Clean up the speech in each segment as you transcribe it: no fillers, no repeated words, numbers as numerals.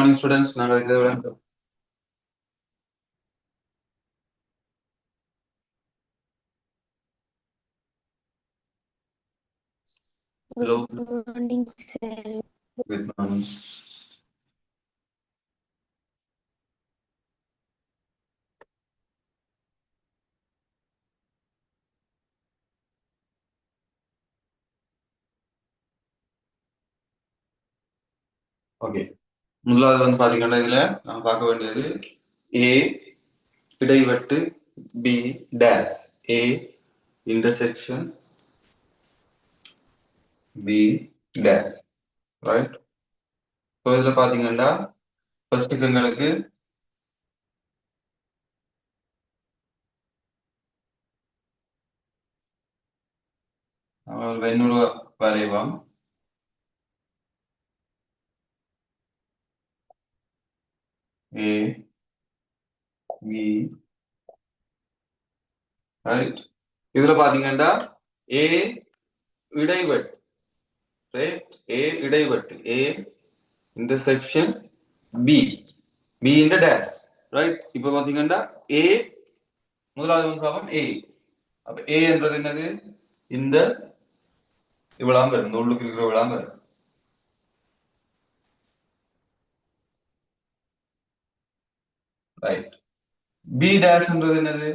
morning, students. நாங்கள் இருக்கிற Hello. Good morning, sir. Good morning. Okay, முதலாவது வந்து பாத்தீங்கன்னா இதுல நம்ம பார்க்க வேண்டியது ஏ இடைவெட்டு, B dash, A intersection, B dash, right. இப்போ இதுல பாத்தீங்கன்னா ஃபர்ஸ்ட் எங்களுக்கு இன்னொரு வரைவோம். A B, right. இதுல பாத்தீங்கன்னா ஏ இடைவெட்டு, ரைட். ஏ இடைவெட்டு, ஏ இன்டர்செக்ஷன் பி, பி இந்த டேஷ், ரைட். இப்ப பாத்தீங்கன்னா ஏ முதலாவது வந்து பாவம் ஏ. அப்ப ஏ என்றது என்னது? இந்த இவ்வளவு வரும், இந்த உள்ளுக்கு இருக்கிற இவ்வளவு வரும், ரைட். பி டேஷ்ன்றது என்னது?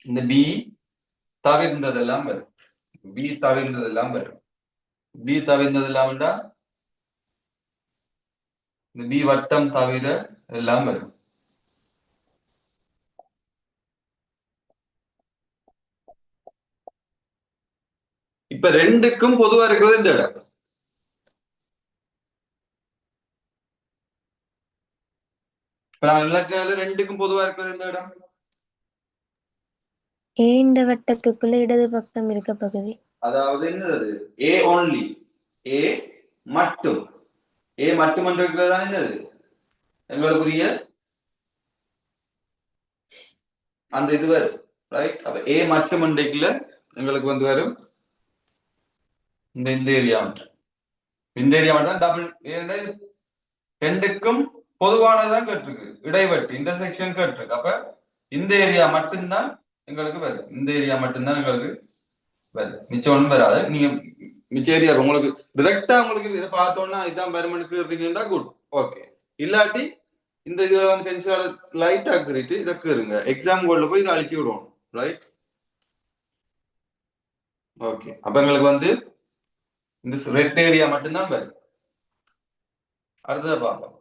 இந்த பி தவிர்ந்ததெல்லாம் வரும், பி தவிர்ந்ததெல்லாம் வரும். பி தவிர்ந்ததெல்லாம் இந்த பி வட்டம் தவிர எல்லாம் வரும். இப்ப ரெண்டுக்கும் பொதுவா இருக்கிறது இந்த இடம். இப்ப நான் இலக்கியால ரெண்டுக்கும் பொதுவா இருக்கிறது இந்த இடம். ஏ இந்த வட்டத்துக்குள்ள இடது பக்கம் இருக்க பகுதி. அதாவது என்னது? ஏ ஒன்லி, ஏ மட்டும், ஏ மட்டும் என்று இருக்கிறது தான் என்னது எங்களுக்குரிய அந்த இது வரும், ரைட். அப்ப ஏ மட்டும் மண்டைக்குள்ள எங்களுக்கு வந்து வரும் இந்த ஏரியா மட்டும். இந்த ஏரியா மட்டும் தான் டபுள், ரெண்டுக்கும் பொதுவானதான் கேட்டிருக்கு, இடைவெட்டு இன்டர்செக்ஷன் கேட்டிருக்கு. அப்ப இந்த ஏரியா மட்டும்தான் எங்களுக்கு வரும், இந்த ஏரியா மட்டும்தான் எங்களுக்கு வரும், மிச்சம் ஒன்றும் வராது. நீங்க மிச்ச ஏரியா உங்களுக்கு டிரெக்டா உங்களுக்கு இதை பார்த்தோம்னா இதான் வருமனுக்கு இருக்கீங்கன்னா குட், ஓகே. இல்லாட்டி இந்த இதுல வந்து பென்சிலால லைட்டா கீறிட்டு இதை கீறுங்க, எக்ஸாம் கோல்ல போய் இதை அழிச்சு விடுவோம், ரைட். ஓகே, அப்ப எங்களுக்கு வந்து இந்த ரெட் ஏரியா மட்டும்தான் வரும். அடுத்ததை பார்ப்போம்.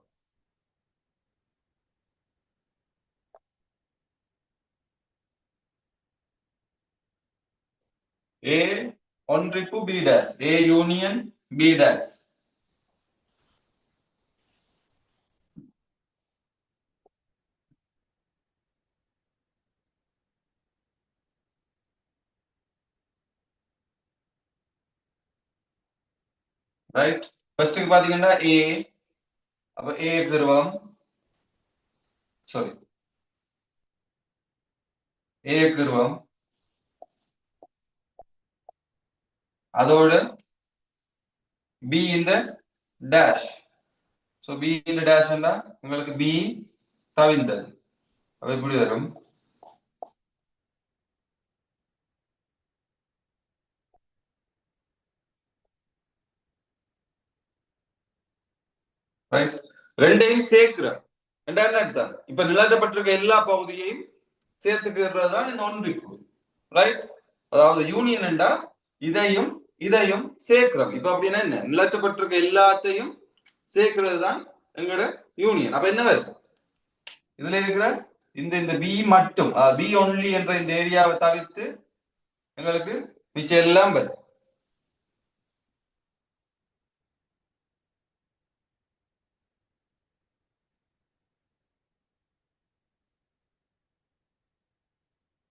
A on tripu B dash, A union B dash. Right. First பாத்தீங்கன்னா A, அப்ப A கர்வம், சாரி, A கர்வம், அதோட B இந்த டேஷ். சோ B இந்த டேஷ்னா உங்களுக்கு B தவிர்ந்தது. அப்ப இப்படி வரும், ரைட். ரெண்டையும் சேர்க்கிறோம். என்ன அர்த்தம்? இப்ப நிலட்டப்பட்டிருக்க எல்லா பகுதியையும் சேர்த்துக்கிறது தான் இந்த ஒன்றிப்பு, ரைட். அதாவது யூனியன் என்றா இதையும் இதையும் சேர்க்கிறோம். இப்ப அப்படின்னா என்ன? நிலட்டப்பட்டிருக்க எல்லாத்தையும் சேர்க்கிறது தான் எங்களோட யூனியன். அப்ப என்ன வருது? இதுல இருக்கிற இந்த இந்த பி மட்டும், பி ஒன்லி என்ற இந்த ஏரியாவை தவிர்த்து எங்களுக்கு மிச்சம் எல்லாம் வரும்.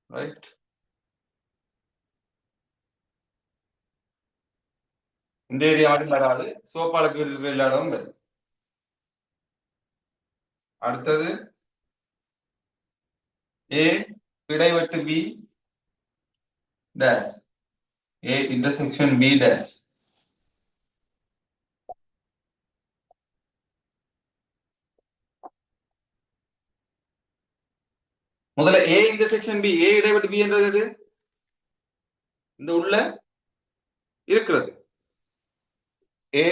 ரைட். இந்த ஏரியா மட்டும் வராது, சோப்பாளுக்கு இருக்கிற எல்லா இடமும் வரும். அடுத்தது ஏ இடைவெட்டு B dash, A intersection B dash. முதல்ல ஏ இன்டர்செக்ஷன் பி, ஏ இடைவெட்டு பி என்றது எது? இந்த உள்ள இருக்கிறது ஏ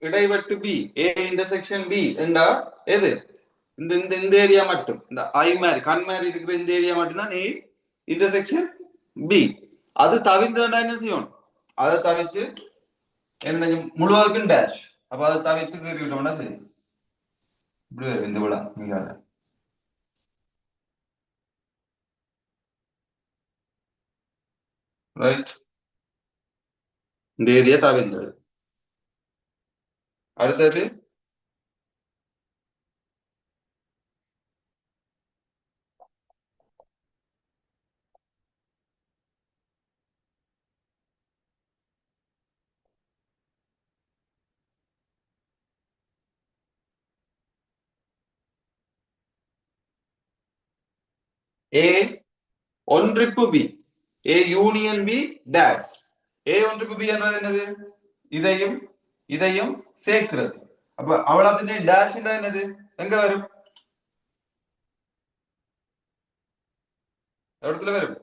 இடைவெட்டு பி, ஏ இன்டர்செக்ஷன் பி என்றா எது? இந்த இந்த இந்த ஏரியா மட்டும், இந்த ஐ மாதிரி கண் மாதிரி இருக்கிற இந்த ஏரியா மட்டும் தான் ஏ இன்டர்செக்ஷன் பி. அது தவிர்த்து என்ன செய்யணும்? அதை தவிர்த்து என்ன முழுவதுக்கும் டேஷ். அப்ப அதை தவிர்த்து கீறிவிட்டோம்னா சரி. இப்படி வரும் இந்த விழா நீங்க ரைட். இந்த ஏரியா தவிர்ந்தது. அடுத்தது ஏ ஒன்றிப்பு B, A union B dash. A ஒன்றிப்பு பி என்றது என்னது? இதையும் இதையும் சேர்க்கிறது. அப்ப அவ்வளவு டேஷ் என்னது? எங்க வரும்? இடத்துல வரும்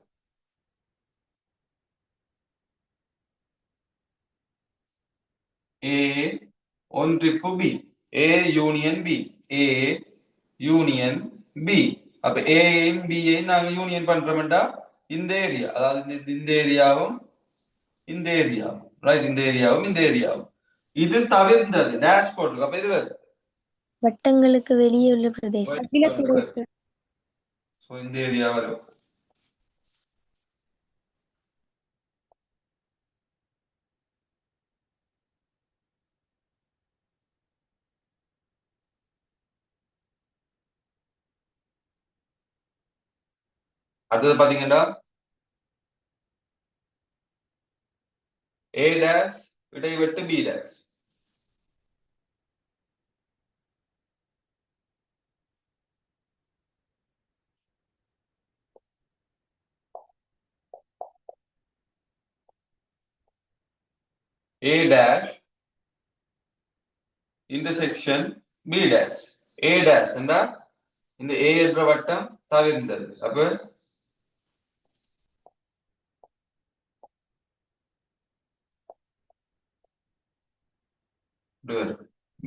ஏ ஒன்றிப்பு B, A union B, A union B. அப்ப ஏயும் பியையும் நாங்க யூனியன் பண்றோம்டா இந்த ஏரியா, அதாவது இந்த ஏரியாவும் இந்த ஏரியாவும் ரைட், இந்த ஏரியாவும் இந்த ஏரியாவும். இது தவிர்ந்தது டேஷ் போட்டிருக்கு. அப்ப இது வருது வட்டங்களுக்கு வெளியே உள்ள பிரதேசம். இந்த ஏரியா வரும். அடுத்தது பாத்தீங்கன்னா ஏ டேஷ் இடைவெட்டு B dash. A dash intersection B dash. A dash என்றா இந்த A என்ற வட்டம் தவிர்ந்தது. அப்ப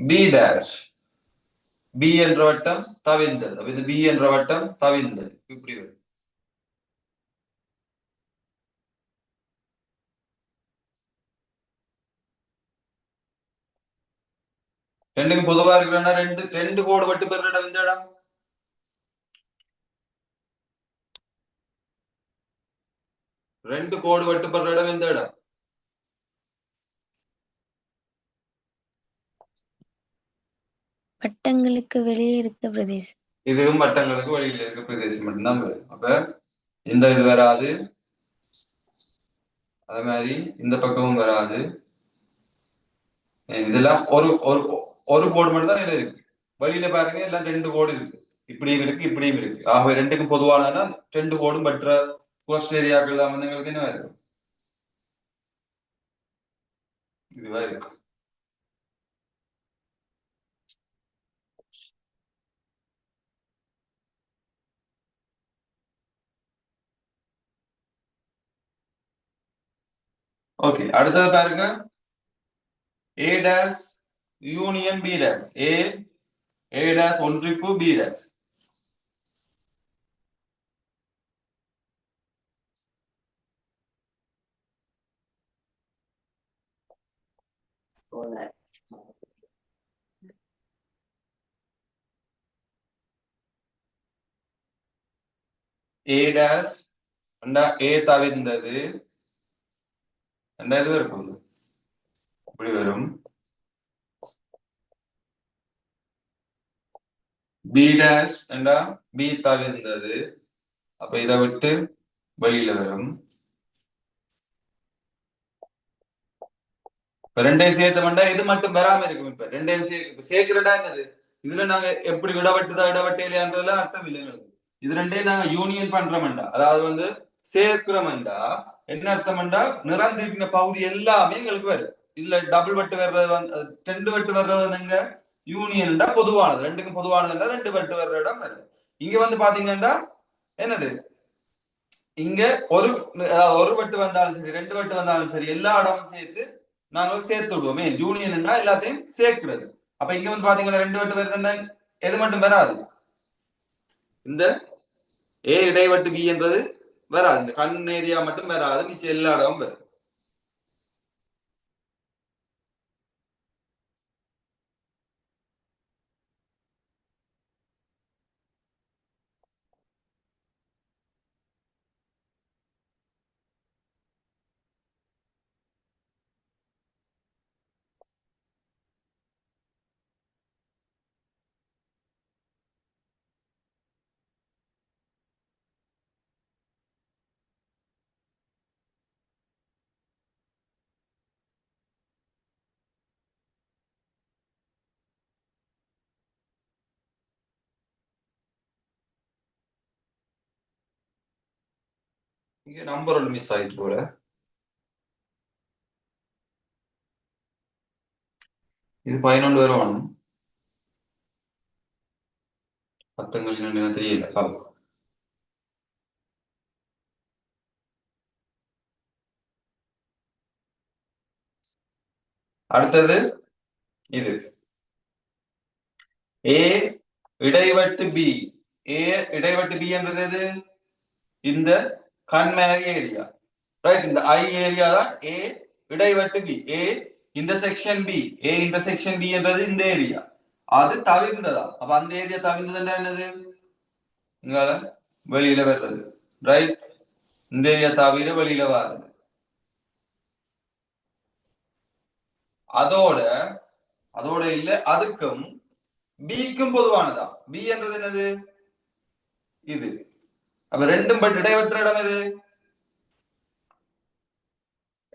B dash, B என்ற வட்டம் தவிர்ந்தது. அப்ப இது B என்ற வட்டம் தவிர்ந்தது. இப்படி வரும். ரெண்டுக்கும் பொதுவா இருக்கிறன்னா ரெண்டு கோடு வட்டு பெற இடம் இந்த இடம். ரெண்டு கோடு வட்டு பெற இடம் இந்த இடம். வட்டங்களுக்கு வெளியே இருக்க பிரதேசம். இதுவும் வட்டங்களுக்கு வெளியில இருக்க பிரதேசம் மட்டும்தான் வரும். அப்ப இந்த இது வராது, அதே மாதிரி இந்த பக்கமும் வராது. இதெல்லாம் ஒரு ஒரு கோடு மட்டும் தான் இதுல இருக்கு. வெளியில பாருங்க எல்லாம் ரெண்டு கோடு இருக்கு, இப்படியும் இருக்கு இப்படியும் இருக்கு. ஆகவே ரெண்டுக்கும் பொதுவானதுன்னா ரெண்டு கோடும் மற்ற கோஸ்ட் ஏரியாக்கள் தான் வந்து எங்களுக்கு என்ன இருக்கும், இதுவா இருக்கு. ஓகே, அடுத்தது பாருங்க A dash union B dash. A dash ஒன்றிப்பு B dash. A dash A தவிர்ந்தது இது இருக்கும், இப்படி வரும். பி டேஷ் என்றா பி தவிர்ந்தது, அப்ப இதை விட்டு வெளியில வரும். இப்ப ரெண்டையும் சேர்த்தோம்னா இது மட்டும் வராம இருக்கும். இப்ப ரெண்டையும் சேர்க்கிறடா என்னது, இதுல நாங்க எப்படி இடவட்டுதா இடவட்டு இல்லையான்றதுல அர்த்தம் இல்லை எங்களுக்கு. இது ரெண்டையும் நாங்க யூனியன் பண்றோம்டா, அதாவது வந்து சேர்க்கிறோம்டா என்ன அர்த்தம்டா, நிறந்திருக்கிற பகுதி எல்லாமே எங்களுக்கு வரும். இதுல டபுள் வட்டு வர்றது வந்து ரெண்டு வட்டு வர்றது வந்துங்க யூனியன்டா பொதுவானது, ரெண்டுக்கும் பொதுவானதுண்டா ரெண்டு வட்டு வர்ற இடம் வருது. இங்க வந்து பாத்தீங்கன்னா என்னது இங்க ஒரு ஒரு வட்டு வந்தாலும் சரி, ரெண்டு வட்டு வந்தாலும் சரி, எல்லா இடமும் சேர்த்து நாங்க சேர்த்து விடுவோமே. யூனியன்டா எல்லாத்தையும் சேர்க்கிறது. அப்ப இங்க வந்து பாத்தீங்கன்னா ரெண்டு வட்டு வருதுன்னா எது மட்டும் வராது, இந்த ஏ இடைவட்டு பி என்றது வராது. இந்த கண் ஏரியா மட்டும் வராது, மிச்சம் எல்லா இடமும் வரும். இங்க நம்பர் ஒன்று மிஸ் ஆயிட்டு போல. இது 11 வரும். பத்தங்கள் இன்னும் தெரியல. அடுத்தது இது ஏ இடைவட்டு பி. ஏ இடைவட்டு பி என்றது எது, இந்த கண்மேக ஏரியா. ரைட், இந்த ஐ ஏரியா தான் ஏ இடைவட்டு B. A intersection B. A intersection B என்றது இந்த ஏரியா. அது தவிர்ந்ததா, அப்ப அந்த ஏரியா தவிர்ந்ததுன்னா என்னது, இங்கால வெளியில வர்றது. ரைட், இந்த ஏரியா தவிர வெளியில வர்றது. அதோட அதோட இல்ல, அதுக்கும் பிக்கும் பொதுவானதா. பி என்றது என்னது, இது. அப்ப ரெண்டும் பட் இடைவெற்ற இடம் எது,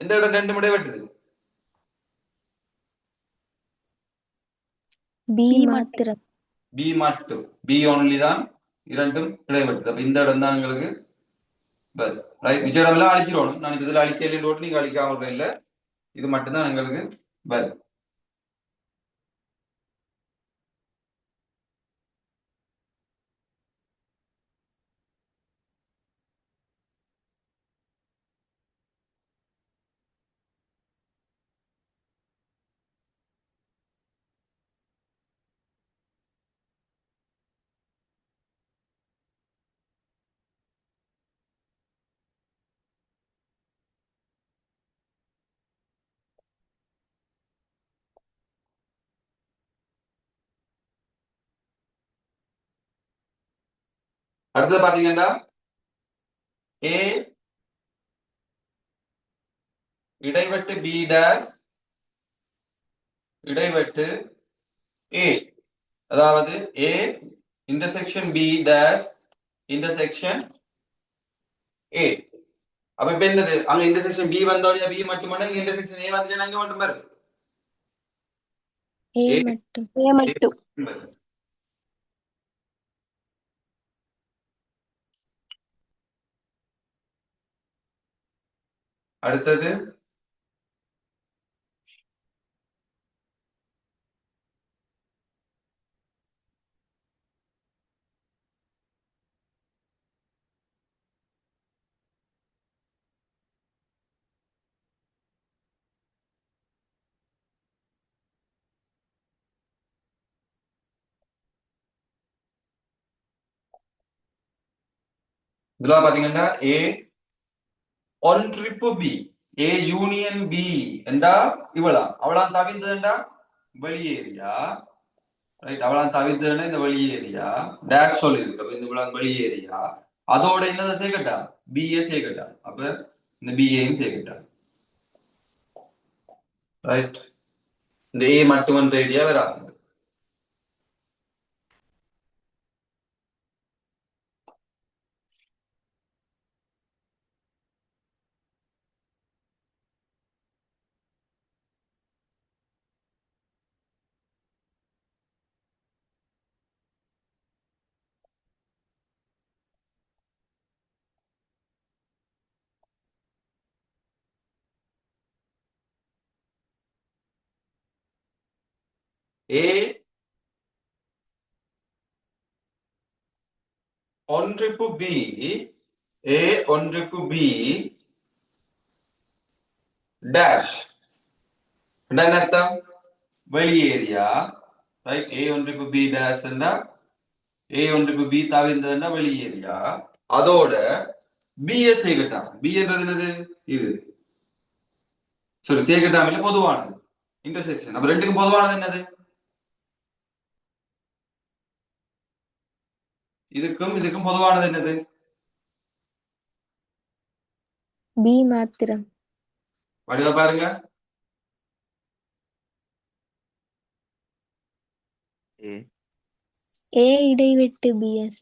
எந்த இடம் ரெண்டும் இடைவெட்டுது, பி மாத்திரம். பி மட்டும், பி ஒன்லி தான் இரண்டும் இடைவெட்டுது. அப்ப இந்த இடம் தான் எங்களுக்கு ரைட். மிச்ச இடம் எல்லாம் அழிச்சிடணும். நான் இதுல அழிக்கலைன்னு ரோட்டு நீங்க அழிக்காம இல்ல, இது மட்டும்தான் எங்களுக்கு பல். அடுத்தது பாத்தீங்கன்னா ஏ இடைவெட்டு பி டேஷ் இடைவெட்டு ஏ. அதாவது A intersection B dash intersection A. அப்ப இப்ப என்னது, அங்க இன்டர்செக்ஷன் பி வந்தோடய பி மட்டும் இன்டர்செக்ஷன் ஏ வந்துச்சுன்னா இங்க மட்டும் பாரு, ஏ ஏ மட்டும். அடுத்தது இதுல பாத்தீங்கன்னா ஏ ஒன் ட்ரிப்பு பி. ஏ யூனியன் பி என்றா இவளா அவளாம் தவிர்ந்ததுண்டா வெளியேறியா. ரைட், அவளாம் தவிர்த்ததுன்னா இந்த வெளியேறியா டேஷ் சொல்லியிருக்கு. இந்த இவளாம் வெளியேறியா, அதோட என்னதை சேர்க்கட்டா, பிஏ சேர்க்கட்டா. அப்ப இந்த பிஏயும் சேர்க்கட்டா. ரைட், இந்த ஏ மட்டும் ஏரியா வராது. ஏ ஒன்றுக்கு பி ஏ ஒன்றுக்கு பி டேஷ் என்ன அர்த்தம் வெளியேரியா ரைட் ஏ ஒன்றுக்கு பி டேஷ் ஏ ஒன்றுக்கு பி தவிர்ந்ததுன்னா வெளியேரியா அதோட பிஎஸ் சேர்க்கட்டாம் பி என்றது என்னது இது சரி சேர்க்கட்டாமில்ல பொதுவானது இன்டர்செக்ஷன் அப்ப ரெண்டுக்கும் பொதுவானது என்னது இதுக்கும் இதுக்கும் பொதுவானது என்னது பி மாத்திரம் வடிவா பாருங்க ஏ இடைவெட்டு பிஎஸ்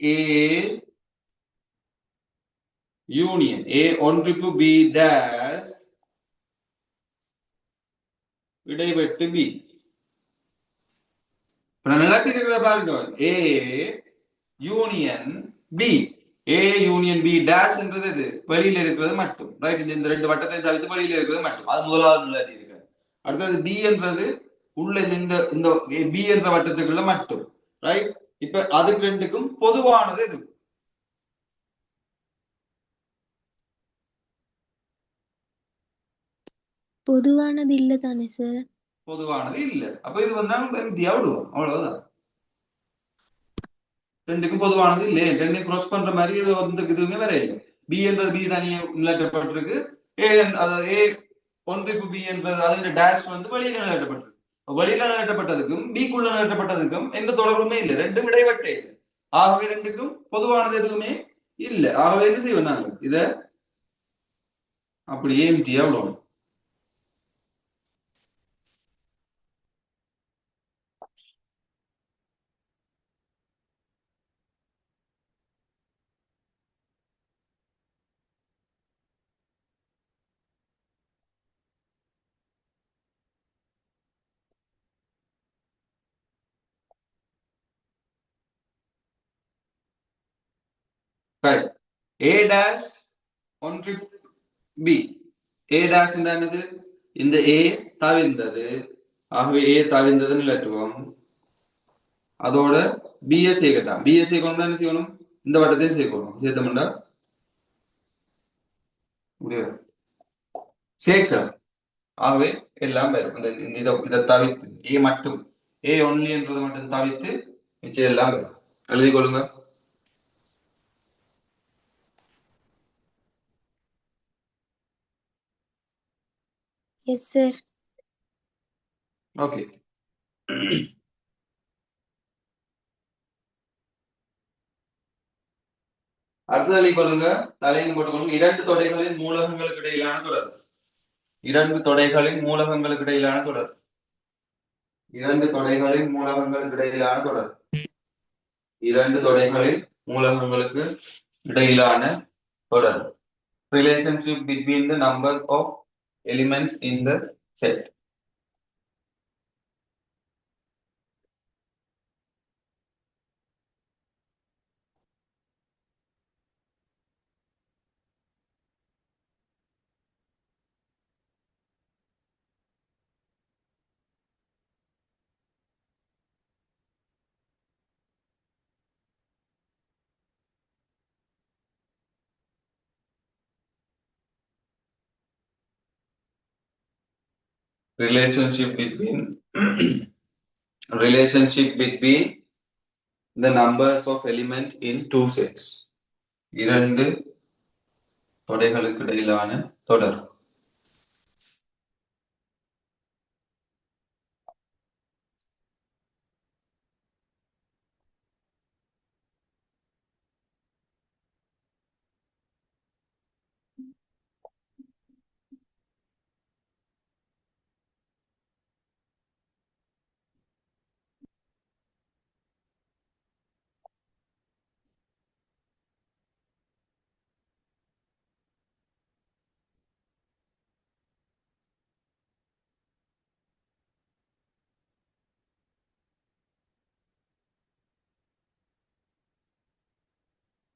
ஏ யூனியன் ஏ ஒன்றுக்கு பி டேஷ் இடைவெட்டு பி நிலத்திற்குள்ள பாருங்க A union B A union B dash என்றது இது வெளியில இருக்கிறது மட்டும் ரைட் இந்த ரெண்டு வட்டத்தை தவிர்த்து வெளியில இருக்கிறது மட்டும் அது முதலாவது நிலத்தி இருக்கு அடுத்தது பி என்றது உள்ள இந்த இந்த பி என்ற வட்டத்துக்குள்ள மட்டும் ரைட் இப்ப அதுக்கு ரெண்டுக்கும் பொதுவானது இது பொதுவானது இல்ல தானே சார் பொதுவானது இல்ல அப்ப இது வந்து எம்டியா விடுவோம் அவ்வளவுதான் ரெண்டுக்கும் பொதுவானது இல்லை ரெண்டையும் கிராஸ் பண்ற மாதிரி வந்து இதுவுமே வேற இல்லை பி என்றது பி தனியே நிலட்டப்பட்டிருக்கு ஏ அதாவது ஏ ஒன்றுக்கு பி என்றது அதோட டேஷ் வந்து வெளியில நிலட்டப்பட்டிருக்கு வெளியில நிலட்டப்பட்டதுக்கும் பிக்குள்ள நிலட்டப்பட்டதுக்கும் எந்த தொடர்புமே இல்லை ரெண்டும் இடைவெட்டே இல்லை ஆகவே ரெண்டுக்கும் பொதுவானது எதுவுமே இல்லை ஆகவே என்ன செய்வோம் நாங்க இத அப்படியே எம்டியா விடுவோம் ரைட் ஏ டேஷ் ஒன்று பி ஏ டேஷ் என்னது இந்த ஏ தவிர்ந்தது ஆகவே ஏ தவிர்ந்தது நிலட்டுவோம் அதோட பிஎஸ் சேர்க்கட்டாம் பிஎஸ் சேர்க்கணும் என்ன செய்யணும் இந்த வட்டத்தையும் சேர்க்கணும் சேர்த்தோம்னா சேர்க்கலாம் ஆகவே எல்லாம் வரும் அந்த இதை தவிர்த்து ஏ மட்டும் ஏ ஒன்லி என்றது மட்டும் தவிர்த்து மிச்சம் எல்லாம் வரும் எழுதி கொள்ளுங்க எஸ் சார் ஓகே அடுத்த எழுதி கொள்ளுங்க தலையின் போட்டுக்கொள்ளுங்க இரண்டு தொடைகளின் மூலகங்களுக்கு இடையிலான தொடர் இரண்டு தொடைகளின் மூலகங்களுக்கு இடையிலான தொடர் இரண்டு தொடைகளின் மூலகங்களுக்கு இடையிலான தொடர் இரண்டு தொடைகளின் மூலகங்களுக்கு இடையிலான தொடர் relationship between the numbers of elements in the set relationship between the numbers of element in two sets இரண்டு தொடைகளுக்கு இடையிலான தொடர்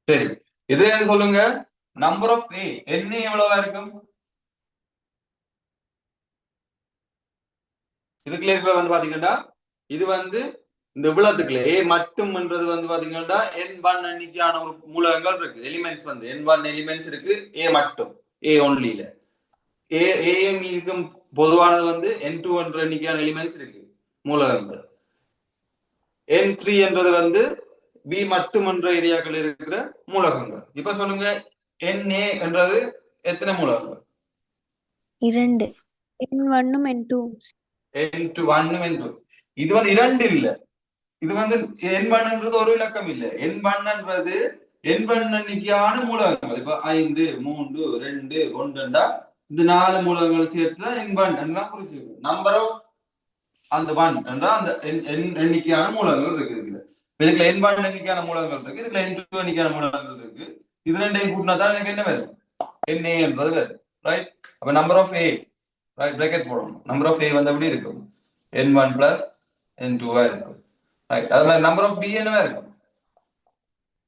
சரி இதுல என்ன சொல்லுங்க நம்பர் ஆஃப் ஏ என்ன எவ்வளவா இருக்கும் இதுக்குள்ள இருக்கிற வந்து பாத்தீங்கன்னா இது வந்து இந்த இவ்வளவுக்குள்ள ஏ மட்டும்ன்றது வந்து பாத்தீங்கன்னா N1 எண்ணிக்கையான ஒரு மூலகங்கள் இருக்கு. எலிமெண்ட்ஸ் வந்து N1 எலிமெண்ட்ஸ் இருக்கு. ஏ மட்டும், ஏ ஒன்லில. ஏஎம் இதுக்கும் பொதுவானது வந்து N2 என்ற எண்ணிக்கையான எலிமெண்ட்ஸ் இருக்கு மூலகங்கள். N3 என்றது வந்து பி மட்டும் என்ற ஏரியாக்கள் இருக்கிற மூலகங்கள். இப்ப சொல்லுங்க, Na என்றது எத்தனை மூலகங்கள்? 2. N1 N2. N2 1 N2. இது வந்து 2 இல்ல, இது வந்து N1 ஒரு இலக்கம் இல்ல. N1 N1 எண்ணிக்கையான மூலகங்கள். இப்ப 5 3 2 1 இந்த 4 மூலகங்கள் சேர்த்து தான் N1 எல்லாம் குறிச்சிருக்கு. நம்பர் ஆஃப் அந்த 1 என்றா அந்த எண்ணிக்கையான மூலகங்கள் இருக்குது. இதுல N1 எண்ணிக்கையான மூலகங்கள் இருக்கு, இதுல N2 எண்ணிக்கையான மூலகங்கள் இருக்கு. இது ரெண்டையும் கூட்டினா தான் எனக்கு என்ன வரும்? Na என்றது வரும். ரைட்? அப்ப number of A, right, bracket போடணும். நம்பர் ஆஃப் A வந்து எப்படி இருக்கும்? N1 plus N2 இருக்கும். ரைட். அது மாதிரி நம்பர் ஆஃப் B என்னவா இருக்கும்?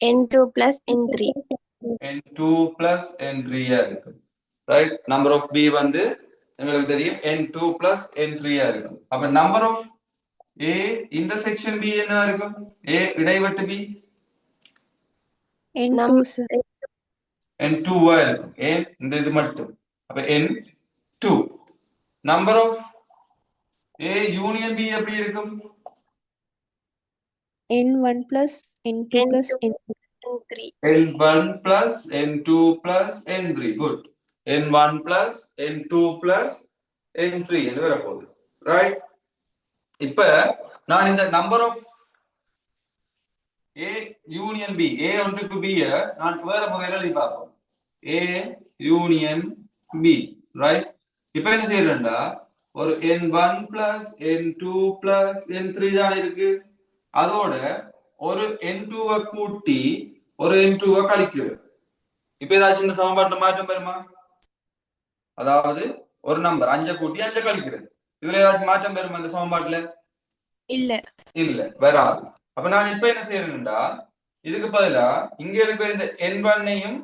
N2 plus N3. N2 plus N3 இருக்கும். ரைட். நம்பர் ஆஃப் B வந்து உங்களுக்கு தெரியும் N2 plus N3 இருக்கும். அப்ப number of A intersection B என்னவா இருக்கும்? A இடைவெட்டு B N2 sir. N2 இருக்கும். ஏன் இந்த இது மட்டும். அப்ப N2. Number of A union B எப்படி இருக்கும்? N1 plus N2 plus N3. N1 plus N2 plus N3. Good. N1 plus N2 plus N3 என்று வரப்போகுது. ரைட். இப்ப நான் இந்த number of A union B, A ஒன்றுக்கு B நான் வேற முறையில் எழுதி பார்ப்போம். A union B. ரைட். இப்ப என்ன செய்யறேன்டா, ஒரு N1 plus N2 plus N3 தான் இருக்கு. அதோட ஒரு N2 கூட்டி ஒரு N2 கழிக்கிறது. இப்ப ஏதாச்சும் இந்த சமன்பாட்டில் மாற்றம் வருமா? அதாவது ஒரு நம்பர் 5 கூட்டி 5 கழிக்கிறது. இதுல ஏதாச்சும் மாற்றம் வருமா இந்த சமன்பாட்டுல? இல்ல. இல்ல, வராது. அப்ப நான் இப்ப என்ன செய்யறேன்டா, இதுக்கு பதிலா இங்க இருக்கிற இந்த N1-ஐயும்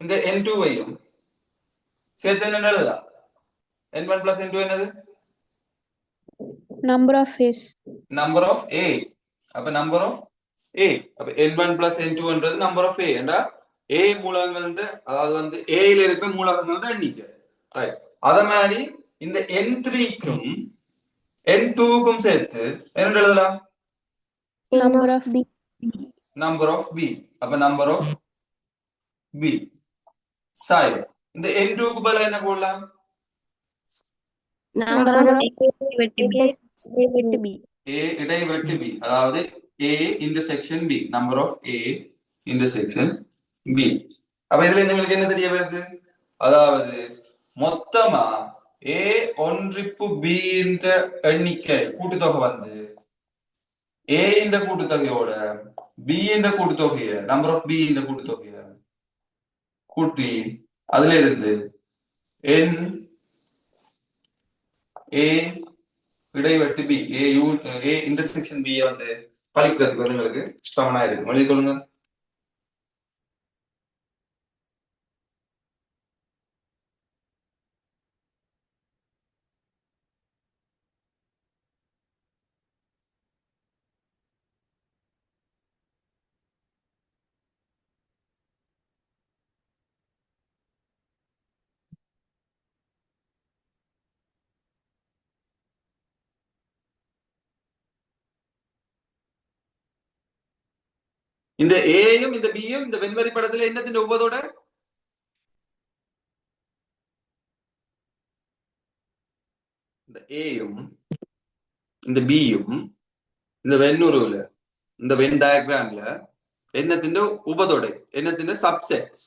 இந்த N2-ஐயும் சேர்த்து என்ன எழுதலாம்? N1 plus N2 என்னது? Number of A's. Number of A. அப்ப நம்பர் ஆஃப் A. அப்ப N1 plus N2ன்றது நம்பர் ஆஃப் A. என்றா A மூலகங்கள், அதாவது வந்து A ல இருக்கிற மூலகங்கள் எண்ணிக்கை. ரைட். அத மாதிரி இந்த N3க்கும் N2க்கும் சேர்த்து என்ன எழுதலாம்? Number of B. Number of B. அப்ப நம்பர் ஆஃப் B. சரி. இந்த N2க்கு பதிலா என்ன போடலாம்? Number of B. A இடைவெட்டு B. அதாவது A intersection B. Number of A intersection B. அப்ப இதுல உங்களுக்கு என்ன தெரிய வருது? அதாவது மொத்தமா A ஒன்றிப்பு B என்ற எண்ணிக்கை கூட்டுத்தொகை வந்து A என்ற கூட்டுத்தொகையோட B என்ற கூட்டுத்தொகைய, நம்பர் ஆஃப் B என்ற கூட்டுத்தொகைய கூட்டி அதுல இருந்து N A இடைவெட்டு B, A இன்டர்செக்ஷன் B வந்து கழிக்கிறதுக்கு வந்து உங்களுக்கு சமனா இருக்கு. எழுதி கொள்ளுங்க. இந்த ஏயும் இந்த பியும் இந்த வெண்வரி படத்துல என்னத்தின் உபதோட? இந்த ஏயும் இந்த பியும் இந்த வெண்ணுருவுல, இந்த வென் டயக்ராம்ல என்னத்தின் உபதொடை, என்னத்தின் சப்செட்ஸ்.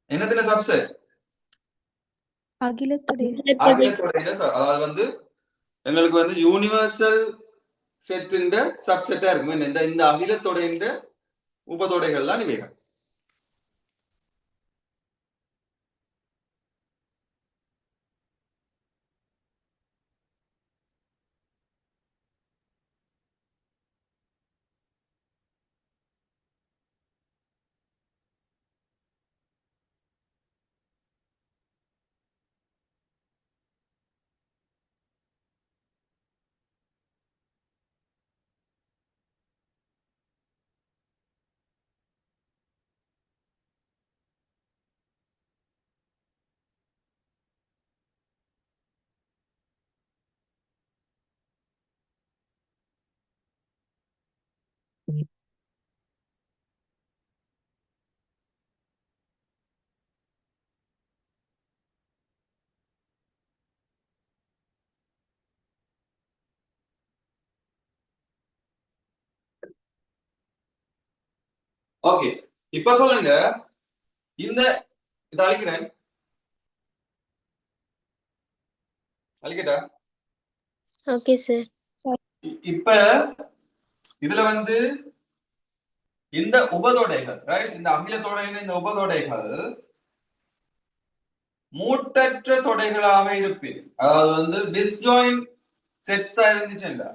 என்னத்தின் சப்செட்? அகிலத்துடைய. அகிலத்தொடையில. அதாவது வந்து எங்களுக்கு வந்து யூனிவர்சல் செட்டின் சப்செட்டா இருக்கும். இந்த அகிலத்தொடையின் உபதொடைகள் தான் இவைகள். ஓகே, இப்ப சொல்லுங்க, இந்த இதை அழிக்கிறேன், அழிக்கட்டா? Okay sir. இப்ப இதுல வந்து இந்த உபதொடைகள், ரைட், இந்த அமிலத்தொடைகள், இந்த உபதொடைகள் மூட்டற்ற தொடைகளாக இருப்பின், அதாவது வந்து டிஸ்ஜாயின் செட்ஸா இருந்துச்சுன்னா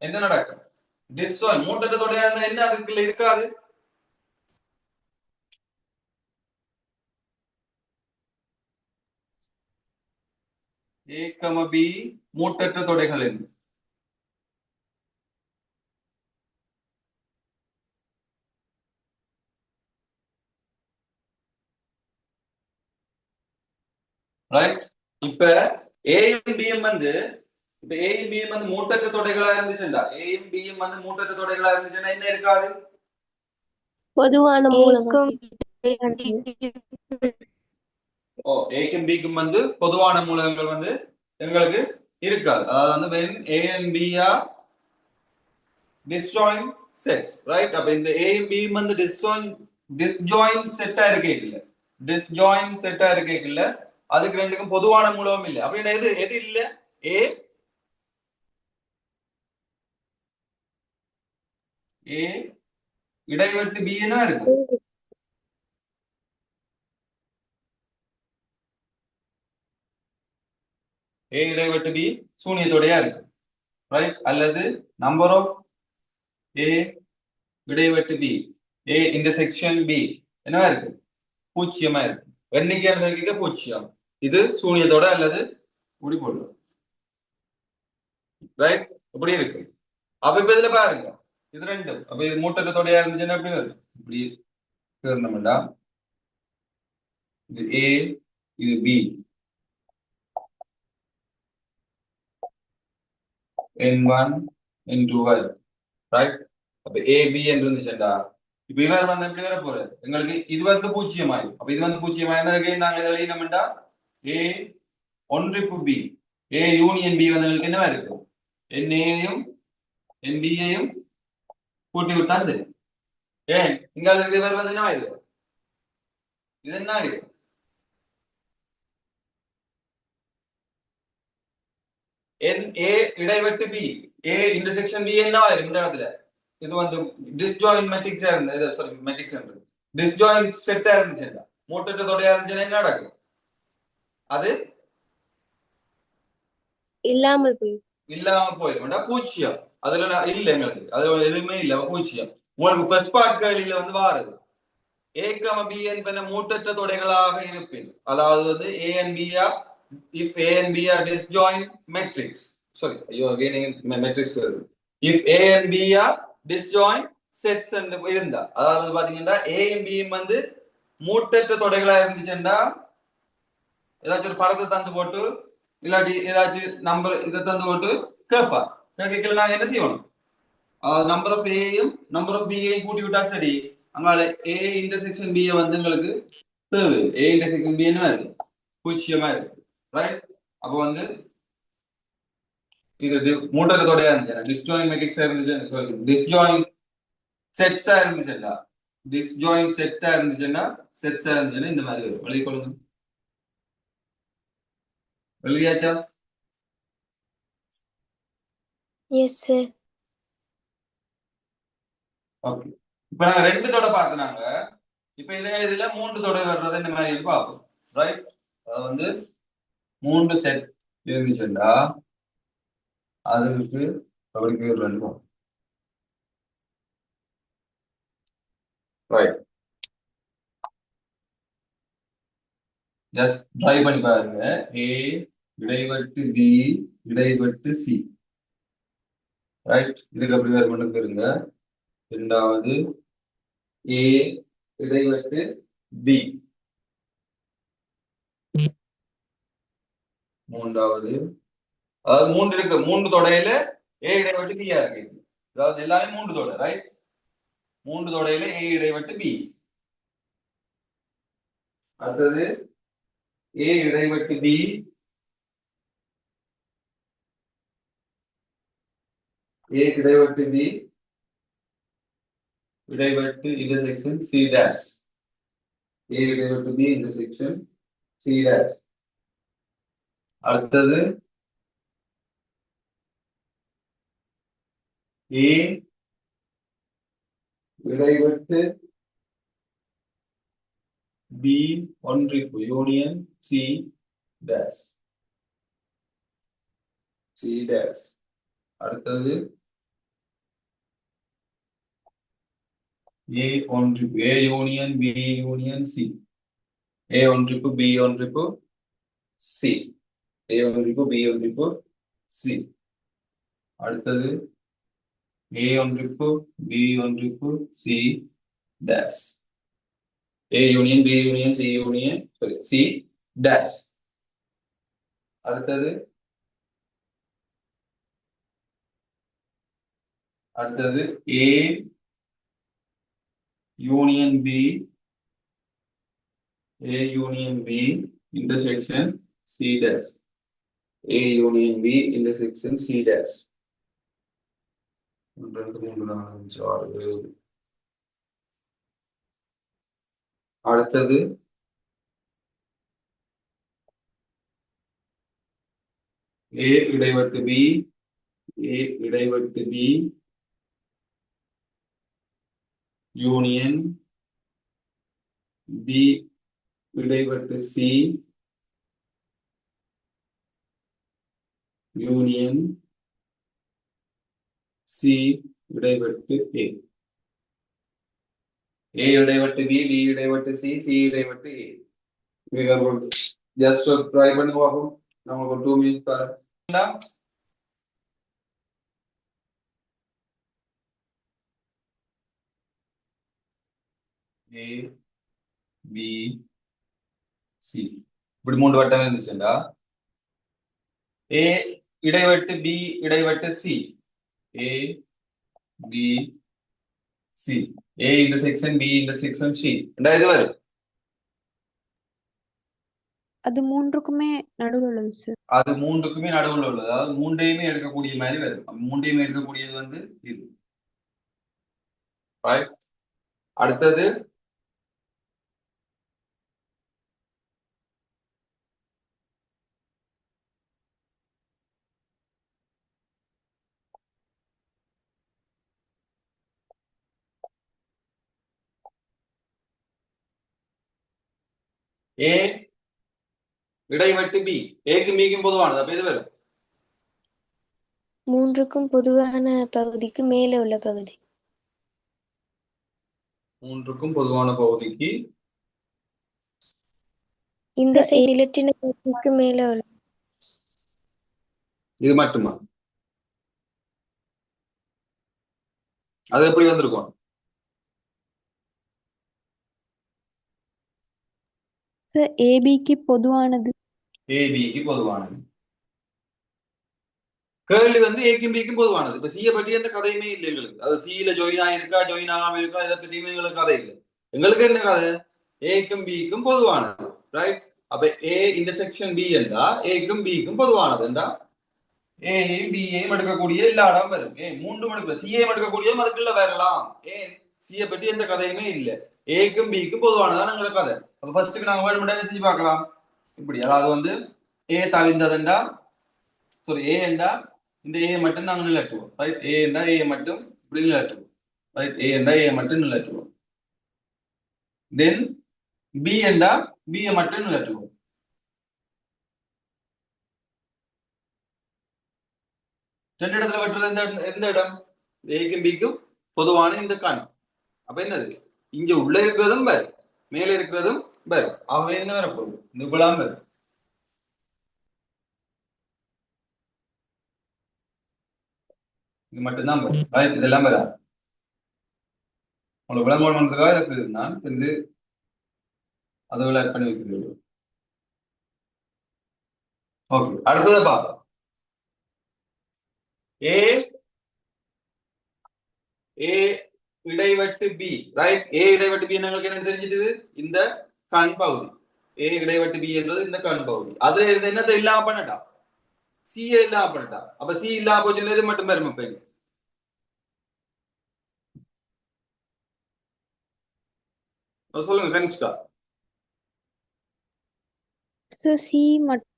என்ன நடக்கும்? டிஸ்ஜாயின் மூட்டற்ற தொடையா இருந்தா என்ன அதுக்குள்ள இருக்காது? A, B மூட்டற்ற தொடைகள் என்ன? ரைட், இப்ப ஏயும் பியும் வந்து, இப்ப ஏயும் பியும் வந்து மூட்டற்ற தொடைகளா இருந்துச்சுண்டா, ஏயும் பியும் வந்து மூட்டற்ற தொடைகளா இருந்துச்சுன்னா என்ன இருக்காது? பொதுவான மூலகம். ஏக்கும் ஓ, ஏக்கும் பிக்கும் வந்து பொதுவான மூலகங்கள் வந்து எங்களுக்கு இருக்காது. அதாவது வந்து when A and B are disjoint sets, right? அப்ப இந்த A and B வந்து disjoint செட்டா இருக்கேக்கல, disjoint செட்டா இருக்கேக்கல, அதுக்கு ரெண்டுக்கும் பொதுவான மூலகம் இல்ல. அப்படின்னா எது எது இல்ல? A இடைவெட்டு B என்ன இருக்கு? A இடைவெட்டு B சூனியத்தோடையா இருக்கு, ரைட்? அல்லது நம்பர் ஆஃப் A இடைவெட்டு B, A இன்டர்செக்ஷன் B என்னவா இருக்கு? பூஜ்ஜியமா இருக்கு. எண்ணிக்கை பூஜ்ஜியம். இது சூனியத்தோட அல்லது முடி போடுவோம், ரைட்? இப்படி இருக்கு. அப்ப இப்ப இதுல பாருங்க, இது ரெண்டும், அப்ப இது மூட்டற்ற தொடையா இருந்துச்சுன்னா எப்படி வரும்? இப்படி சேர்ந்தோம்டா, இது A, இது B, N1 N2 வரும், ரைட்? அப்ப A B என்று இருந்துச்சுடா, இப்ப இவர் வந்து எப்படி வர போறாரு? எங்களுக்கு இது வந்து பூஜ்ஜியமாயிரும். அப்ப இது வந்து பூஜ்ஜியமாயினா நாங்க இதில் எழுதினோம்டா A ஒன்றிப்பு B, A union B வந்து எங்களுக்கு என்னவா இருக்கு? NAயையும் NBயையும் கூட்டி விட்டா சரி. ஏன் இங்க இவர் வந்து என்ன ஆயிரும்? இது என்ன ஆயிரும்? NA இடைவெட்டு B, A intersection B என்ன ஆயிரும் இந்த இடத்துல? இது வந்து டிஸ்ஜாயின்ட் மேட்ரிக்ஸா இருந்தது, சாரி மேட்ரிக்ஸ் என்று டிஸ்ஜாயின்ட் செட்டா இருந்துச்சுன்னா, மூட்டற்ற தொடையா இருந்துச்சுன்னா என்ன நடக்கும்? அது இல்லாமல் போய் இல்லாம போயிடும், பூஜ்ஜியம். அதுல இல்ல, எங்களுக்கு அதுல எதுவுமே இல்ல, பூஜ்ஜியம். உங்களுக்கு ஃபர்ஸ்ட் பார்ட் கேள்வியில வந்து வாருது A, B என்பன மூட்டற்ற தொடைகளாக இருப்பின், அதாவது வந்து A and B are, if A and B are disjoint matrix, sorry, ஐயோ again matrix வருது. If A and B are disjoint sets என்று இருந்தா, அதாவது பாத்தீங்கன்னா A and B வந்து மூட்டற்ற தொடைகளா இருந்துச்சுன்னா ஏதாச்சும் ஒரு படத்தை தந்து போட்டு, இல்லாட்டி ஏதாச்சும் நம்பர் இதை தந்து போட்டு கேட்பா. கேட்கல நாங்க என்ன செய்யணும்? நம்பர் ஆஃப் ஏயும் நம்பர் ஆஃப் பியையும் கூட்டி விட்டா சரி. அங்கால A இன்டர்செக்ஷன் B வந்து எங்களுக்கு தேவை. A இன்டர்செக்ஷன் B என்ன இருக்கு? பூஜ்ஜியமா இருக்கு, ரைட்? அப்போ வந்து இது மூன்றரை தொடையா இருந்துச்சு, டிஸ்ஜாயின் மேட்ரிக்ஸா இருந்துச்சு, டிஸ்ஜாயின் செட்ஸா இருந்துச்சுன்னா, டிஸ்ஜாயின் செட்டா இருந்துச்சுன்னா, செட்ஸா இருந்துச்சுன்னா இந்த மாதிரி வரும். வெளியே கொள்ளுங்க, வெளியாச்சா? Yes sir. ஓகே, இப்ப நாங்க ரெண்டு தொடை பார்த்துனாங்க. இப்ப இதே இதுல மூன்று தொடை வர்றது இந்த மாதிரி பார்ப்போம், ரைட்? அது வந்து மூன்று செட் இருந்துச்சுண்டா அதுக்கு அவருக்கு ரெண்டும், ரைட்? ஜஸ்ட் ட்ரை பண்ணி பாருங்க. A இடைவெட்டு B இடைவெட்டு C, ரைட்? இதுக்கு அப்படி வேற மண்ணுக்கு இருங்க. இரண்டாவது A இடைவெட்டு B, மூன்றாவது, அதாவது மூன்று இருக்கு, மூன்று தொடையில A இடைவெட்டு B ஆ இருக்கு, அதாவது எல்லாமே மூன்று தொடை, ரைட்? மூன்று தொடையில A இடைவெட்டு B. அடுத்தது A இடைவெட்டு B, A இடைவெட்டு B இடைவெட்டு இன்டர்செக்ஷன் சி டேஷ். ஏ இடைவெட்டு பி இன்டர்செக்ஷன் சி டேஷ். அடுத்தது ஏ இடைவெட்டு பி ஒன்றிப்பு union C dash. C dash. அடுத்தது ஏ ஒன்றிப்பு A union B union C. A ஒன்றிப்பு பி ஒன்றிப்பு சி. ஏ ஒன்றிப்பு பி ஒன்றிப்பு சி. அடுத்தது ஏ ஒன்றிப்பு பி ஒன்றிப்பு C dash. A union B union C union C dash. அடுத்தது A union B intersection C dash. A union B intersection C dash. 1 2 3 4 5 6 7. அடுத்தது A இடைவெட்டு பி யூனியன் பி இடைவெட்டு C union C இடைவெட்டு A. A இடைவெட்டு B இடைவெட்டு C இடைவெட்டு A. Just try பண்ணி பார்ப்போம். நமக்கு 2 மினிட்ஸ் தரேன். ஏ பி சி இப்படி 3 வட்டம் இருந்துச்சுண்டா ஏ இடைவெட்டு பி இடைவெட்டு C. A B C. A intersection B intersection C. இது வரும். அது மூன்றுக்குமே நடுவுல உள்ளது சார். அது மூன்றுக்குமே நடுவுல உள்ளது. அதாவது மூன்றையுமே எடுக்கக்கூடிய மாதிரி வரும். மூன்றையுமே எடுக்கக்கூடியது வந்து இது. ரைட். அடுத்தது ஏ இடைவெட்டு பி. ஏக்கும் பிக்கும் பொதுவானது. அப்ப இது வரும். மூன்றுக்கும் பொதுவான பகுதிக்கு மேலே உள்ள பகுதி. மூன்றுக்கும் பொதுவான பகுதிக்கு இந்த சைடு இலட்டின பகுதிக்கு மேலே உள்ள. இது மட்டுமா? அது எப்படி வந்திருக்கும்? சார் ஏபிக்கு பொதுவானது. ஏபிக்கு பொதுவானது. கேள்வி வந்து ஏக்கும் பிக்கும் பொதுவானது. இப்ப சியை பற்றி எந்த கதையுமே இல்லை எங்களுக்கு. அது சியில ஜாயின் ஆயிருக்கா ஜாயின் ஆகாம இருக்கா இதை பற்றியுமே எங்களுக்கு கதை இல்லை. எங்களுக்கு என்ன கதை? ஏக்கும் பிக்கும் பொதுவானது. ரைட். அப்ப ஏ இன்டர்செக்ஷன் பி என்றா ஏக்கும் பிக்கும் பொதுவானது என்றா ஏயும் பியையும் எடுக்கக்கூடிய எல்லா இடம் வரும். மூன்று எடுக்கல சியையும் எடுக்கக்கூடிய அதுக்குள்ள வரலாம். ஏன் சியை பற்றி எந்த கதையுமே இல்லை. ஏக்கும் பிக்கும் பொதுவானதான் எங்களுக்கு கதை. அப்ப ஃபர்ஸ்ட்டுக்கு நாங்க வேணுமெண்டா என்ன செஞ்சு பார்க்கலாம். இப்படி அதாவது வந்து ஏ தவிர்ந்ததுண்டா சாரி ஏ என்றா இந்த ஏ மட்டும் நாங்க நிலட்டுவோம். ரைட். ஏ என்றா ஏ மட்டும் இப்படி நிலட்டுவோம். ரைட். ஏ என்றா ஏ மட்டும் நிலட்டுவோம். தென் பி என்றா பியை மட்டும் நிலட்டுவோம். ரெண்டு இடத்துல வெட்டுறது எந்த இடம்? ஏக்கும் பிக்கும் பொதுவான இந்த கண். அப்ப என்னது? இங்க உள்ள இருக்கிறதும் பேர் மேல இருக்கிறதும் பேர். ஆகவே என்ன வரப்போகுது? இந்த குலாம் பேர். இது மட்டும்தான் பேர். ரைட். இதெல்லாம் பேரா உங்களுக்கு விளம்பரம் பண்றதுக்காக இருக்குது. நான் வந்து அதுகளை ஆட் பண்ணி வைக்கிறேன். ஓகே. அடுத்ததை பார்ப்போம். ஏ இடைவெட்டு பி. ரைட். ஏ இடைவெட்டு பி எங்களுக்கு என்ன தெரிஞ்சிட்டது? இந்த கண் பகுதி. ஏ இடைவெட்டு பி என்றது இந்த கண் பகுதி. அதுல இருந்து என்னத்தை இல்லாம பண்ணட்டா? சிஏ இல்லாம பண்ணட்டா. அப்ப சி இல்லாம போச்சு மட்டும் பெருமை பெண். சொல்லுங்க கனிஷ்கா. சார் சி மட்டும்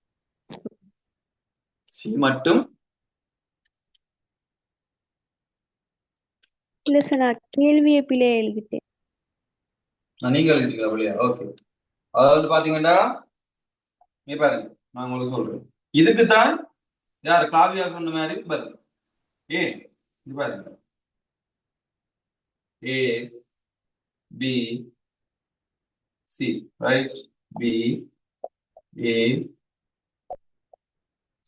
சி மட்டும் இல்ல சார், நான் கேள்வியை பிழையா எழுதிட்டேன். நீங்க எழுதிருக்கீங்க அப்படியா? ஓகே. அதாவது பாத்தீங்கன்னா நீ பாருங்க, நான் உங்களுக்கு சொல்றேன். இதுக்குத்தான் யாரு காவியா சொன்ன மாதிரி பாருங்க. ஏ இது பாருங்க, A B C, right? B A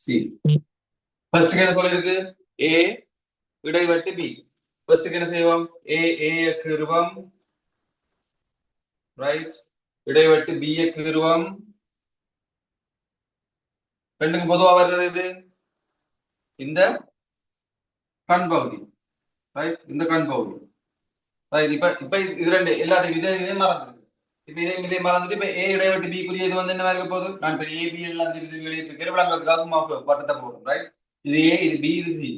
C. First என்ன சொல்லிருக்கு? ஏ இடைவெட்டு பி. ஃபர்ஸ்ட் என்ன செய்வோம்? ஏ கீறுவம், ரைட்? இடைவெட்டு பி கீறுவம். ரெண்டுக்கும் பொதுவா வர்றது இது இந்த கண் பகுதி, ரைட்? இந்த கண் பகுதி, ரைட்? இப்ப இப்ப இது ரெண்டு எல்லாத்தையும் இதே மறந்துருக்கு. இப்ப இதே மறந்துட்டு இப்ப ஏ இடைவெட்டு பி குறிய இது வந்து என்ன இருக்க போகுது? நான் இப்ப ஏ பி எல்லாத்தையும் வெளியே விளங்குறதுக்காக பட்டத்தை போடுறோம், ரைட்? இது ஏ, இது பி, இது சி.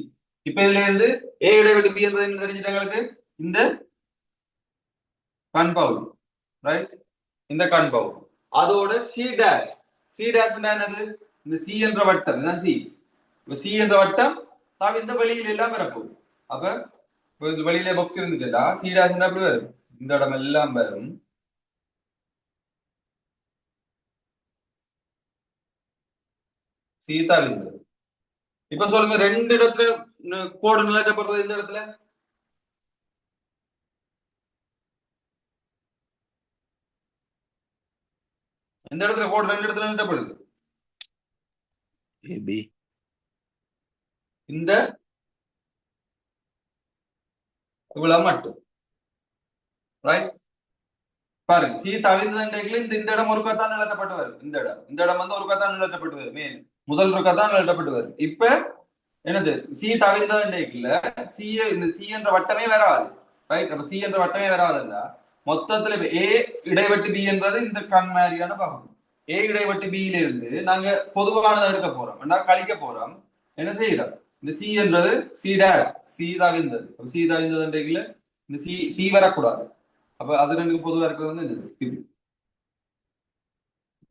இப்ப இதுல இருந்து ஏ இடைவெட்டு பி என்றது என்ன தெரிஞ்சுட்டாங்களுக்கு? இந்த கண் பகுதி, ரைட்? இந்த கண் பகுதி. அதோட சி டேஷ். சி டேஷ் என்னது? இந்த சி என்ற வட்டம், இதான் சி. இப்ப சி என்ற வட்டம் தான் இந்த வெளியில எல்லாம் வரப்போகுது. அப்ப வெளியில பாக்ஸ் இருந்துட்டா சி டேஷ் எப்படி வரும்? இந்த இடம் எல்லாம் வரும். சீதா விந்து. இப்ப சொல்லுங்க, ரெண்டு இடத்துல கோடு நிலட்டப்படுறது இந்த இடத்துல இந்த இடத்துல கோடு ரெண்டு இடத்துல நிலட்டப்படுது. ஏபி இந்த இவ்வளவு மட்டும், ரைட்? பாருங்க, சி தவிர்ந்த இந்த இடம் ஒரு கத்தான் நிலட்டப்பட்டு வரும். இந்த இடம் வந்து ஒரு கத்தான் நிலட்டப்பட்டு வரும். மேல் முதல் ஒரு கத்தான் நிலட்டப்பட்டு வரும். இப்ப என்னது? சி தவிர்ந்த சி, இந்த சி என்ற வட்டமே வராது, ரைட்? அப்ப சி என்ற வட்டமே வராதுன்னா மொத்தத்துல ஏ இடைவெட்டு பி என்றது இந்த கண் மாதிரியான பகுதி. ஏ இடைவெட்டு பியில இருந்து நாங்க பொதுவானதை எடுக்க போறோம், கழிக்க போறோம். என்ன செய்யறோம்? இந்த சி என்றது சி டேஷ், சி தவிர்ந்தது. சி தவிர்ந்ததுல இந்த சி சி வரக்கூடாது. அப்ப அது ரெண்டுக்கும் பொதுவா இருக்கிறது வந்து என்னது? இது.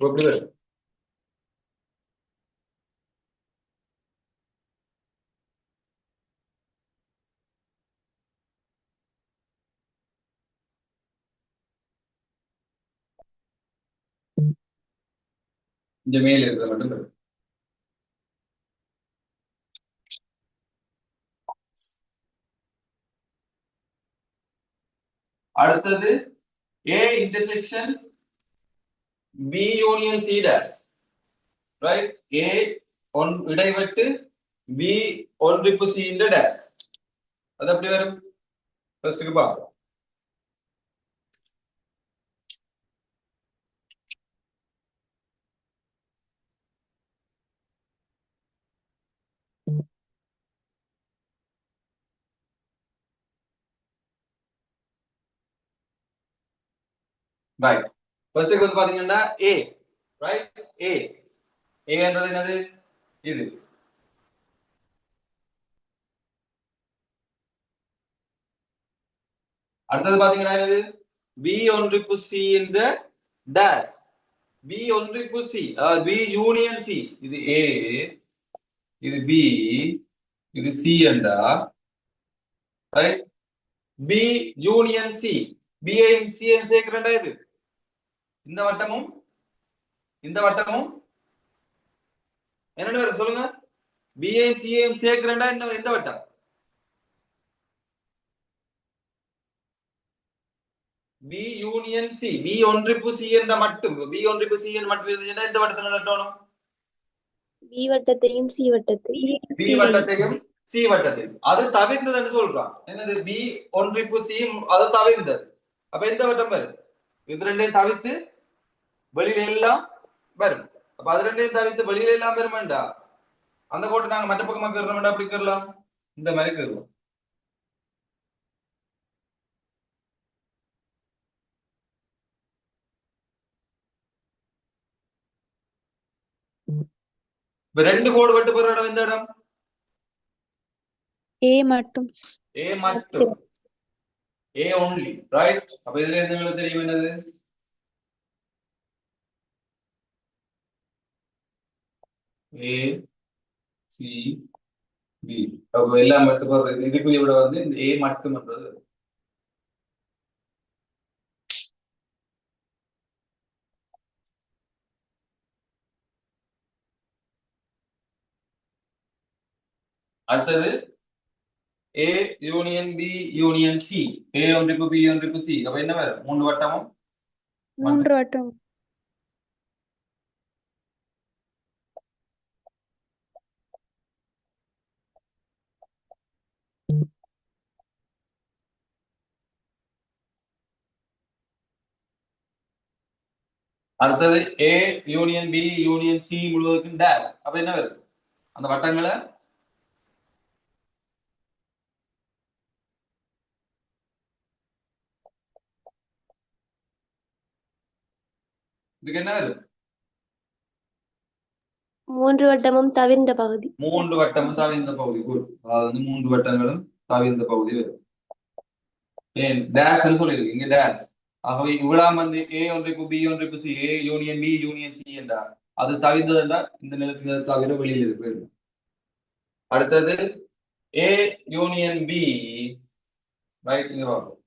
எப்படி வரும்? இந்த மேல இருக்கிற மட்டும் வரும். அடுத்தது A intersection B union C dash, right? A இடைவெட்டு பி ஒன்றிப்பு சி இந்த டேஷ். அது எப்படி வரும்? ஃபர்ஸ்ட்க்கு பாப்போம். ரைட். ஃபர்ஸ்ட்க்கு வந்து பாத்தீங்கன்னா ஏ, ரைட்? ஏன்றது என்னது? இது. அடுத்தது பாத்தீங்கன்னா என்னது? பி ஒன்றிப்பு சி என்ற டேஷ். பி ஒன்றிப்பு சி, பி யூனியன் சி. இது ஏ, இது பி, இது சி என்றா, right? B union C. B ஐயும் சி ஐயும் சேர்க்கிறேன்டா இது. இந்த வட்டமும் இந்த வட்டமும் என்னன்னு வரும் சொல்லுங்க? பி ஐயும் சி ஐயும் சேர்க்கிறேன்டா இந்த வட்டம். பி யூனியன் சி, பி ஒன்றிப்பு சி என்ற மட்டும், பி ஒன்றிப்பு சி என்ற மட்டும் இருந்துச்சுன்னா இந்த வட்டத்தை நிலட்டணும். பி வட்டத்தையும் சி வட்டத்தையும் பி வட்டத்தையும் சி வட்டத்தையும். அது தவிர்ந்ததுன்னு சொல்றான். என்னது? பி ஒன்றிப்பு சி அது தவிர்ந்தது. அப்ப எந்த வட்டம் வரும்? இது ரெண்டையும் தவிர்த்து வெளியில எல்லாம் வரும். அப்ப அது ரெண்டையும் தவிர்த்து வெளியில எல்லாம் வருமாண்டா அந்த கோட்டை நாங்க மற்ற பக்கமா கீறோம்டா. அப்படி கீறலாம், இந்த மாதிரி கீறுவோம். இப்ப ரெண்டு கோடு வெட்டு போற இடம் எந்த இடம்? ஏ மட்டும். ஏ மட்டும். A only, right? அப்ப இதுல இருந்து உங்களுக்கு தெரியும் என்னது? A C B. அப்ப எல்லாம் மட்டும் போடுறது இதுக்குள்ள விட வந்து இந்த ஏ மட்டும்ன்றது. அடுத்தது A union B union C. A ஒன்றுக்கு பி ஒன்றுக்கு சி. அப்ப என்ன வரும்? மூன்று வட்டமும் 3 வட்டம். அடுத்தது A union B union C முழுவதுக்கும் டேஷ். அப்ப என்ன வரும்? அந்த வட்டங்களை இதுக்கு என்ன வரும்? 3 வட்டமும் தவிர்ந்த பகுதி. மூன்று வட்டமும் தவிர்ந்த பகுதி. குட். அதாவது வந்து மூன்று வட்டங்களும் தவிர்ந்த பகுதி வரும். ஏன் டேஷ்னு சொல்லியிருக்கு இங்க டேஷ். ஆகவே இவ்வளவு வந்து ஏ ஒன்றுக்கு பி ஒன்றுக்கு C, A union B union C என்றால் அது தவிர்ந்தது என்றால் இந்த நிலத்தில் தவிர வெளியில் இருக்கு. அடுத்தது ஏ யூனியன் பி, ரைட்? இங்க பார்ப்போம்.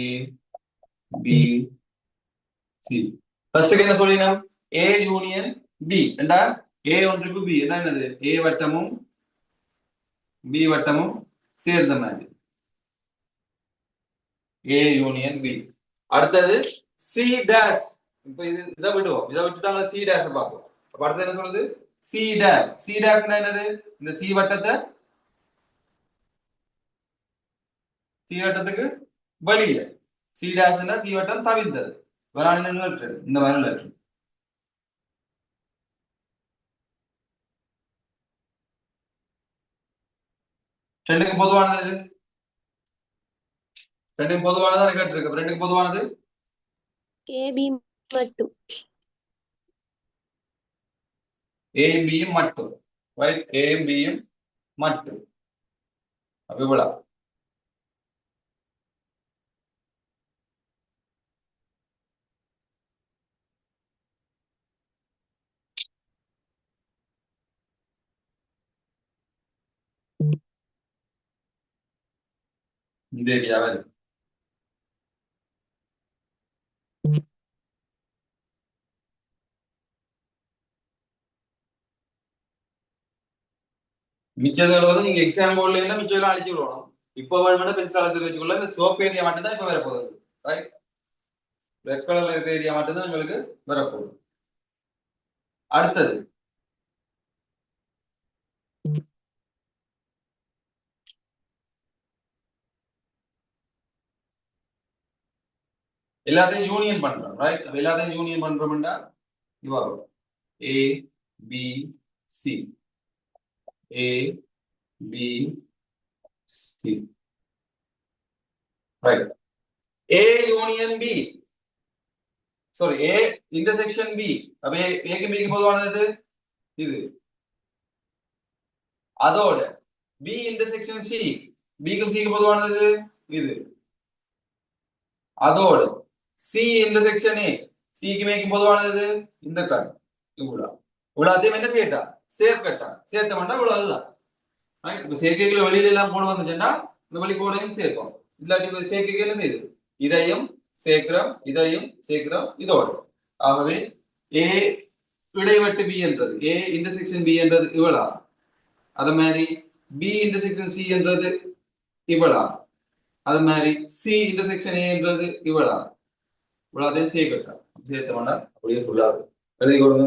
ஏ பி சி. ஃபர்ஸ்ட் என்ன சொல்லினா ஏ யூனியன் பி என்றால் ஏ ஒன்றுக்கு பி என்ன என்னது? ஏ வட்டமும் பி வட்டமும் சேர்ந்த மாதிரி ஏ யூனியன் பி. அடுத்தது சி டேஷ். இப்ப இதை விடுவோம். இதை விட்டுட்டாங்க சி டேஷ் பார்ப்போம். அப்ப அடுத்து என்ன சொல்லுது? C dash. சி டேஷ் என்னது? இந்த சி வட்டத்தை சி வட்டத்துக்கு வெளியில. சி டேஷ் சி வட்டம் தவிர்த்தது. இந்த மாதிரி ரெண்டுக்கும் பொதுவானது. ரெண்டுக்கும் பொதுவானதான் கேட்டிருக்கு. ரெண்டுக்கும் பொதுவானது ஏபி மட்டும். ஏயும் பியும் மட்டும், ரைட்? ஏயும் பியும் மட்டும். அப்ப இவ்வளவு இந்த ஏரியாவை மிச்சதுல வந்து நீங்க எக்ஸாம் போர்ட்ல மிச்சம் அழிச்சு விடணும். இப்போ வேணும்னா பென்சில் அளத்து வச்சுக்கொள்ள. இந்த சோப் ஏரியா மட்டும் தான் இப்ப வரப்போகுது, ரைட்? ரெட் கலர்ல இருக்க ஏரியா மட்டும் தான் உங்களுக்கு வரப்போகுது. அடுத்தது எல்லாத்தையும் யூனியன் பண்றோம், ரைட்? எல்லாத்தையும் யூனியன் பண்றோம்னா இவ்வா A B C, A B C, right? A union B, sorry A intersection B. அப்ப ஏக்கு பிக்கு பொதுவானது இது. அதோட பி இன்டர்செக்ஷன் சி, பிக்கும் சிக்கு பொதுவானது இது. அதோட சி இன்டர்செக்ஷன் ஏ, சிக்கு மேக்கும் பொதுவானது இந்த கட். இவ்வளவு இவ்வளவு என்ன செய்யட்டா? சேர்க்கட்டா. சேர்த்தோம்னா இவ்வளவு அதுதான், ரைட்? இப்ப சேர்க்கைகளை வெளியில எல்லாம் போட வந்துச்சுன்னா இந்த வழி கோடையும் சேர்ப்போம். இல்லாட்டி சேர்க்கைகள் என்ன செய்யுது? இதையும் சேர்க்கிறோம், இதையும் சேர்க்கிறோம் இதோட. ஆகவே ஏ இடைவெட்டு பி என்றது, ஏ இன்டர்செக்ஷன் பி என்றது இவ்வளா. அது மாதிரி பி இன்டர்செக்ஷன் சி என்றது இவ்வளா. அது மாதிரி சி இன்டர்செக்ஷன் ஏன்றது இவ்வளா. இவ்வளோதையும் சேர்க்கட்டா. சேர்த்தோம்னா அப்படியே ஃபுல்லாக எழுதி கொடுங்க.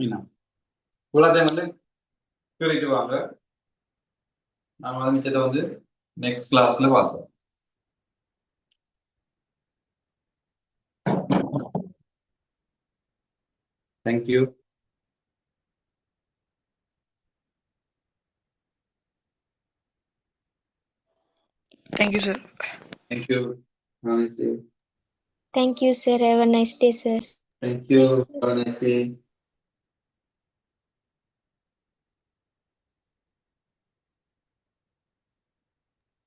இவ்வளோத்தையும் வந்து திருட்டு வாங்க. நாம வந்து மிச்சத்தை வந்து நெக்ஸ்ட் கிளாஸ்ல பார்ப்போம். Thank you. Thank you, sir. Thank you. Thank you, sir. Have a nice day, sir. Thank you.